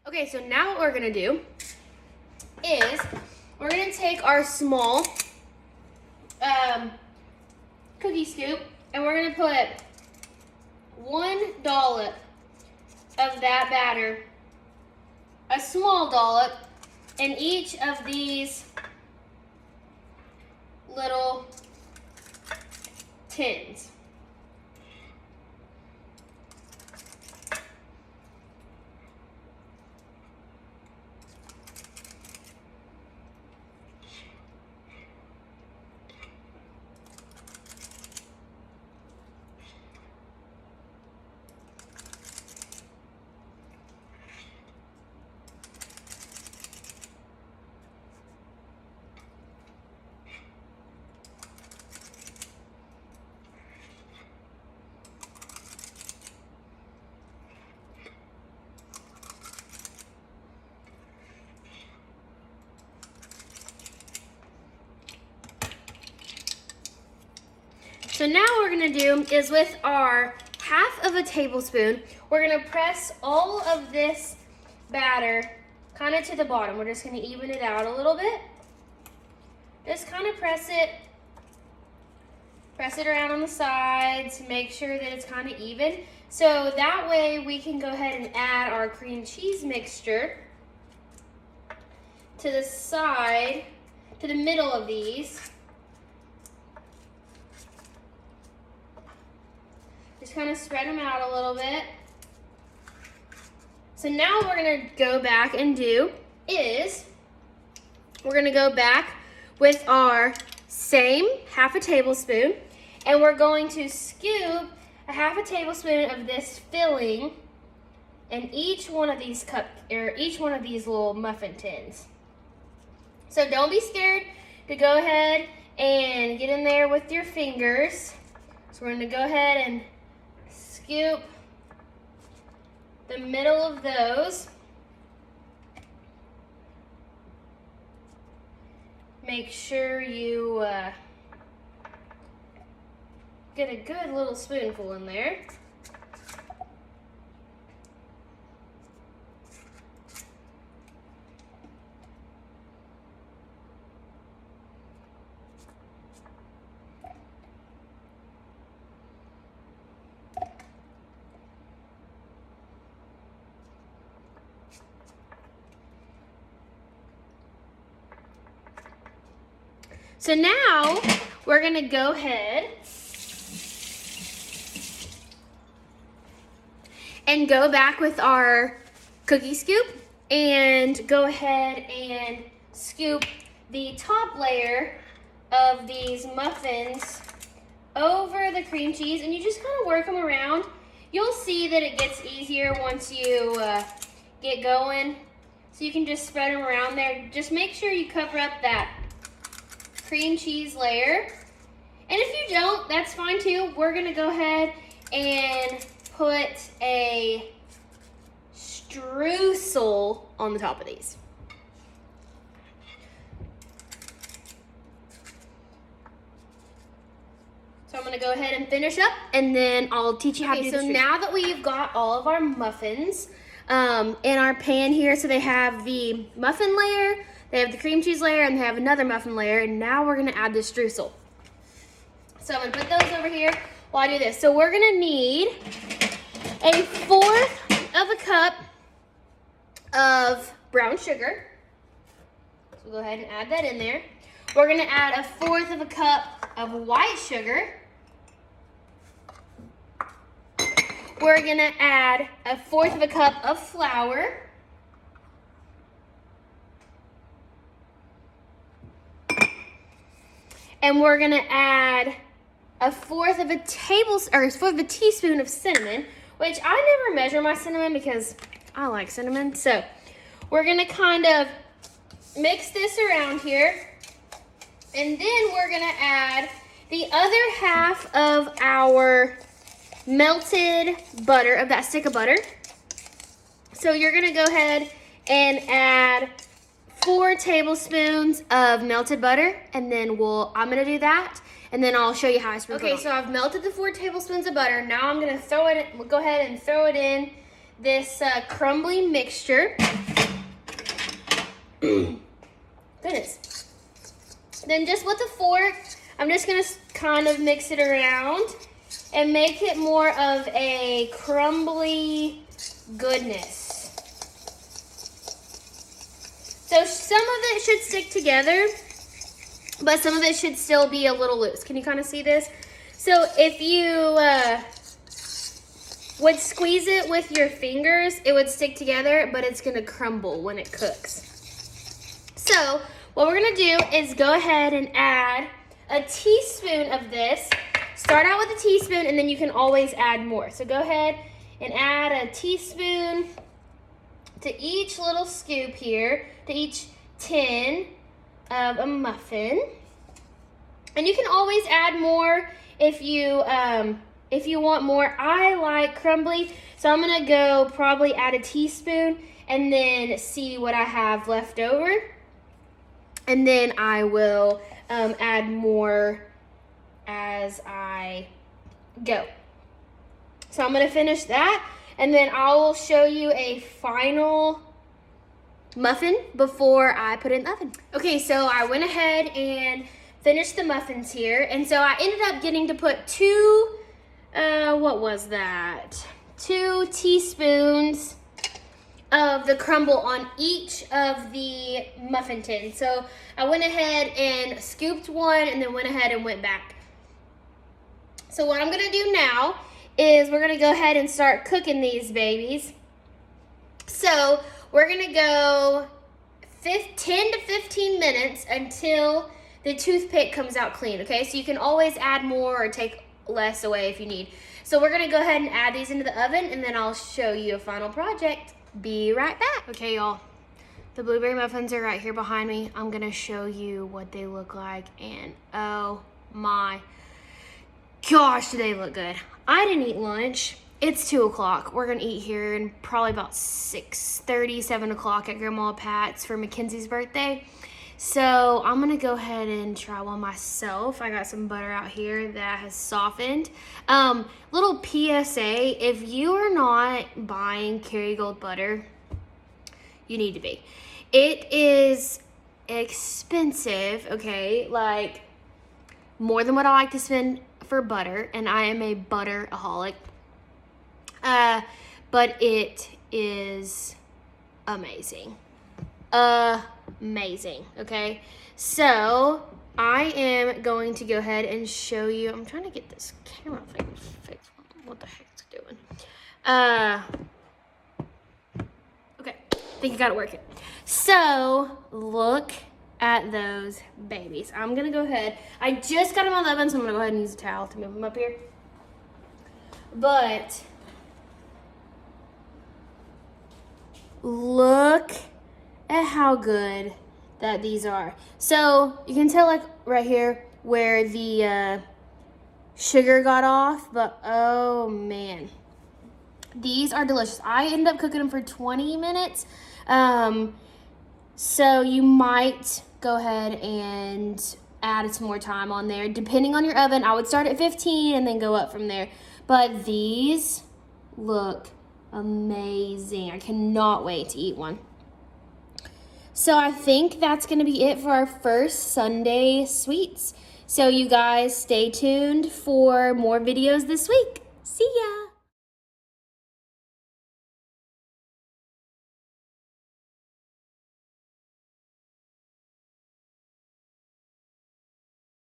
Okay, so now what we're gonna do is we're gonna take our small cookie scoop and we're gonna put 1 dollop of that batter, a small dollop, in each of these little tins. So now what we're gonna do is with our 1/2 tablespoon, we're gonna press all of this batter kind of to the bottom. We're just gonna even it out a little bit. Just kind of press it around on the sides, make sure that it's kind of even. So that way we can go ahead and add our cream cheese mixture to the side, to the middle of these. Just kind of spread them out a little bit. So now what we're gonna go back and do is we're gonna go back with our same 1/2 tablespoon and we're going to scoop a 1/2 tablespoon of this filling in each one of these each one of these little muffin tins. So don't be scared to go ahead and get in there with your fingers. So we're gonna go ahead and scoop the middle of those. Make sure you get a good little spoonful in there. So now we're gonna go ahead and go back with our cookie scoop and go ahead and scoop the top layer of these muffins over the cream cheese, and you just kind of work them around. You'll see that it gets easier once you get going. So you can just spread them around there. Just make sure you cover up that cream cheese layer. And if you don't, that's fine too. We're gonna go ahead and put a streusel on the top of these. So I'm gonna go ahead and finish up and then I'll teach you how to do this. So now that we've got all of our muffins in our pan here, so they have the muffin layer, they have the cream cheese layer, and they have another muffin layer, and now we're gonna add the streusel. So I'm gonna put those over here while I do this. So we're gonna need 1/4 cup of brown sugar. So we'll go ahead and add that in there. We're gonna add 1/4 cup of white sugar. We're gonna add 1/4 cup of flour. And we're gonna add 1/4 teaspoon of cinnamon, which I never measure my cinnamon because I like cinnamon. So we're gonna kind of mix this around here. And then we're gonna add the other 1/2 of our melted butter, of that stick of butter. So you're gonna go ahead and add 4 tablespoons of melted butter, and then I'm gonna do that, and then I'll show you how I sprinkle it on. Okay, so I've melted the 4 tablespoons of butter. Now I'm gonna go ahead and throw it in this crumbly mixture. Goodness. Then just with a fork, I'm just gonna kind of mix it around and make it more of a crumbly goodness. So some of it should stick together, but some of it should still be a little loose. Can you kind of see this? So if you would squeeze it with your fingers, it would stick together, but it's gonna crumble when it cooks. So what we're gonna do is go ahead and add a teaspoon of this. Start out with a teaspoon, and then you can always add more. So go ahead and add a teaspoon to each little scoop here, to each tin of a muffin. And you can always add more if you want more. I like crumbly, so I'm gonna go probably add a teaspoon and then see what I have left over. And then I will add more as I go. So I'm gonna finish that, and then I will show you a final muffin before I put it in the oven. Okay, so I went ahead and finished the muffins here, and so I ended up getting to put two teaspoons of the crumble on each of the muffin tins. So I went ahead and scooped one and then went ahead and went back. So what I'm gonna do now is we're gonna go ahead and start cooking these babies. So we're gonna go 10 to 15 minutes until the toothpick comes out clean, okay? So you can always add more or take less away if you need. So we're gonna go ahead and add these into the oven, and then I'll show you a final project. Be right back. Okay, y'all, the blueberry muffins are right here behind me. I'm gonna show you what they look like, and oh my gosh, do they look good. I didn't eat lunch. It's 2 o'clock. We're gonna eat here in probably about 6:30, 7 o'clock at Grandma Pat's for Mackenzie's birthday. So I'm gonna go ahead and try one myself. I got some butter out here that has softened. Little PSA, if you are not buying Kerrygold butter, you need to be. It is expensive, okay? Like more than what I like to spend for butter, and I am a butteraholic. But it is amazing. Amazing, okay? So I am going to go ahead and show you. I'm trying to get this camera thing fixed. What the heck is it doing? Okay, I think I got it working. So look at those babies. I'm gonna go ahead. I just got them on the oven, so I'm gonna go ahead and use a towel to move them up here. But look at how good that these are. So you can tell, like right here where the sugar got off, but oh man, these are delicious. I ended up cooking them for 20 minutes. So you might go ahead and add some more time on there, depending on your oven. I would start at 15 and then go up from there. But these look amazing. I cannot wait to eat one. So I think that's gonna be it for our first Sunday sweets. So you guys stay tuned for more videos this week. See ya.